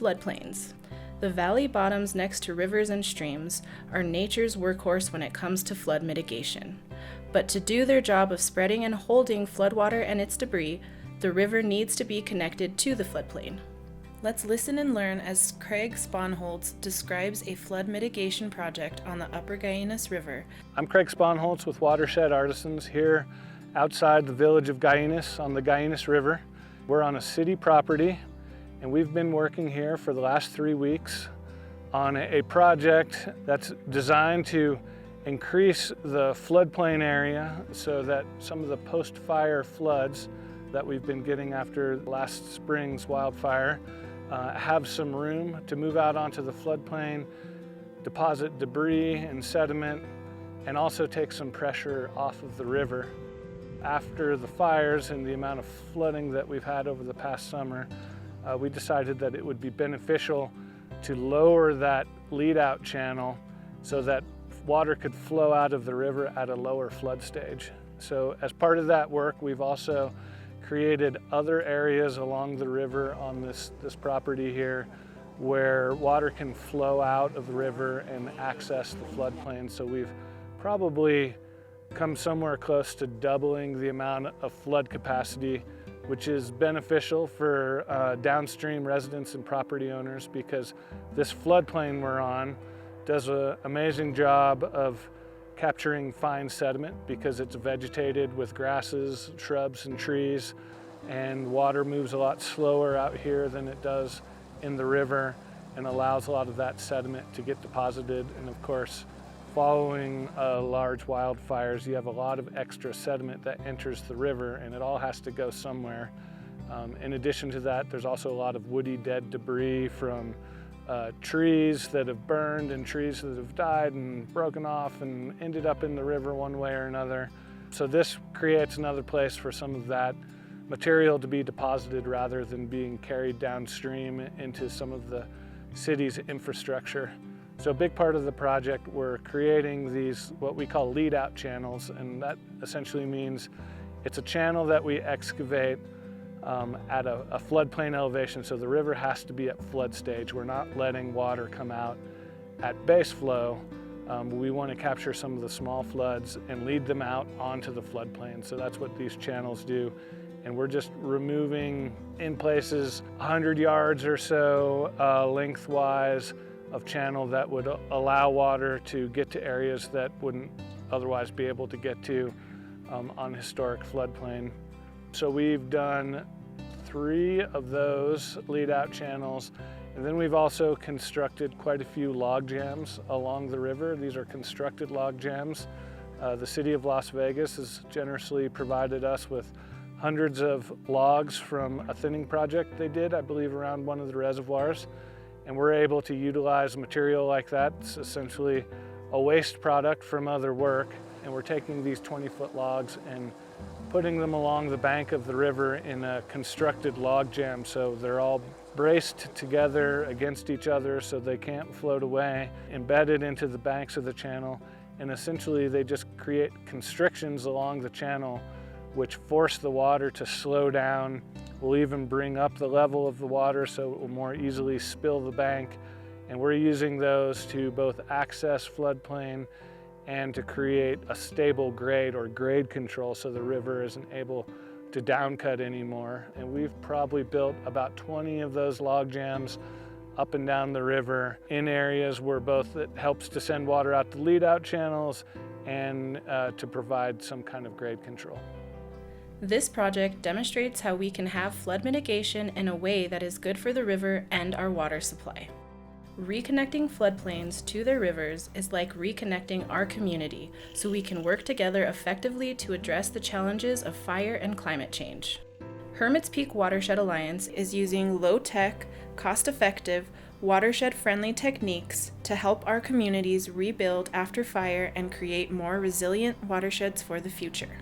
floodplains. The valley bottoms next to rivers and streams are nature's workhorse when it comes to flood mitigation. But to do their job of spreading and holding floodwater and its debris, the river needs to be connected to the floodplain. Let's listen and learn as Craig Sponholtz describes a flood mitigation project on the Upper Gallinas River. I'm Craig Sponholtz with Watershed Artisans here outside the village of Gallinas on the Gallinas River. We're on a city property, and we've been working here for the last 3 weeks on a project that's designed to increase the floodplain area so that some of the post-fire floods that we've been getting after last spring's wildfire have some room to move out onto the floodplain, deposit debris and sediment, and also take some pressure off of the river. After the fires and the amount of flooding that we've had over the past summer, we decided that it would be beneficial to lower that lead-out channel so that water could flow out of the river at a lower flood stage. So as part of that work, we've also created other areas along the river on this property here where water can flow out of the river and access the floodplain. So we've probably come somewhere close to doubling the amount of flood capacity, which is beneficial for downstream residents and property owners because this floodplain we're on does an amazing job of capturing fine sediment because it's vegetated with grasses, shrubs, and trees, and water moves a lot slower out here than it does in the river and allows a lot of that sediment to get deposited. And of course, following large wildfires, you have a lot of extra sediment that enters the river, and it all has to go somewhere. In addition to that, there's also a lot of woody dead debris from trees that have burned and trees that have died and broken off and ended up in the river one way or another. So this creates another place for some of that material to be deposited rather than being carried downstream into some of the city's infrastructure. So a big part of the project, we're creating these what we call lead-out channels, and that essentially means it's a channel that we excavate at a floodplain elevation, so the river has to be at flood stage. We're not letting water come out at base flow. We want to capture some of the small floods and lead them out onto the floodplain. So that's what these channels do. And we're just removing, in places, 100 yards or so lengthwise of channel that would allow water to get to areas that wouldn't otherwise be able to get to on historic floodplain. So we've done 3 of those lead-out channels, and then we've also constructed quite a few log jams along the river. These are constructed log jams. The city of Las Vegas has generously provided us with hundreds of logs from a thinning project they did, I believe, around one of the reservoirs. And we're able to utilize material like that. It's essentially a waste product from other work. And we're taking these 20-foot logs and putting them along the bank of the river in a constructed log jam. So they're all braced together against each other so they can't float away, embedded into the banks of the channel. And essentially they just create constrictions along the channel which force the water to slow down. We'll even bring up the level of the water so it will more easily spill the bank. And we're using those to both access floodplain and to create a stable grade or grade control so the river isn't able to downcut anymore. And we've probably built about 20 of those log jams up and down the river in areas where both it helps to send water out the lead-out channels and to provide some kind of grade control. This project demonstrates how we can have flood mitigation in a way that is good for the river and our water supply. Reconnecting floodplains to their rivers is like reconnecting our community, so we can work together effectively to address the challenges of fire and climate change. Hermit's Peak Watershed Alliance is using low-tech, cost-effective, watershed-friendly techniques to help our communities rebuild after fire and create more resilient watersheds for the future.